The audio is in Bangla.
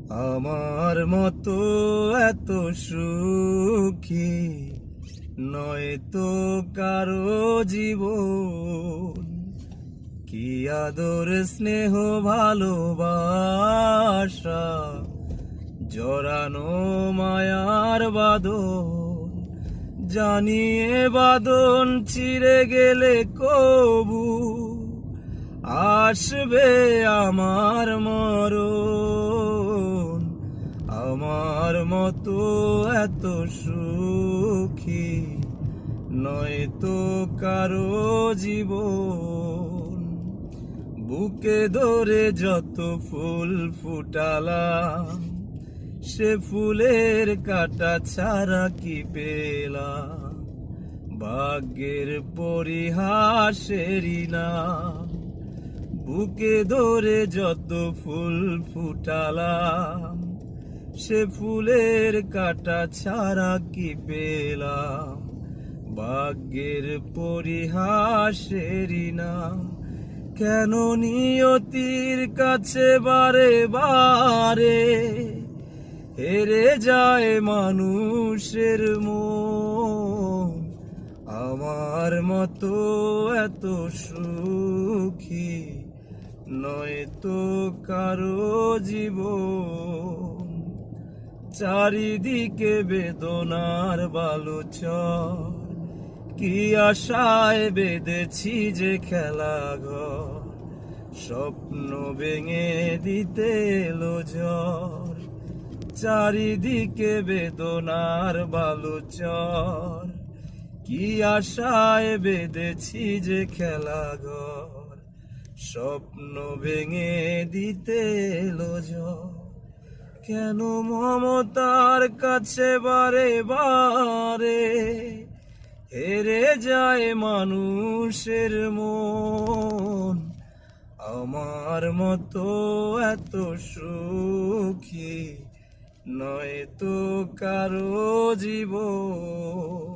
আমার মতো এত সুখী নয় তো কারো জীবন। কি আদর স্নেহ ভালোবাসা জড়ানো মায়ার বাঁধন। জানিয়ে বাঁধন ছিঁড়ে গেলে কবু আসবে আমার মরণ। আমার মতো এত সুখী নয় তো কারো জীবন। বুকে ধরে যত ফুল ফুটালাম, সে ফুলের কাটা ছাড়া কি পেলাম? ভাগ্যের পরিহাসেরই নাম। বুকে ধরে যত ফুল ফুটালাম, সে ফুলের কাটা ছাড়া কি পেলাম? ভাগ্যের পরিহাসেরই নাম। কেন নিয়তির কাছে বারে বারে হেরে যায় মানুষের মন? আমার মতো এত সুখী নয় তো কারো জীবন। চারিদিকে বেদনার বালুচর, কি আশায় বেঁধেছি যে খেলাঘর। স্বপ্ন ভেঙে দিতে এলো ঝড়। চারিদিকে বেদনার বালুচর, কি আশায় বেঁধেছি যে খেলাঘর। স্বপ্ন ভেঙে দিতে এলো ঝড়। কেন মমতার কাছে বারে বারে হেরে যায় মানুষের মন? আমার মতো এত সুখী নয় তো কারো জীবন।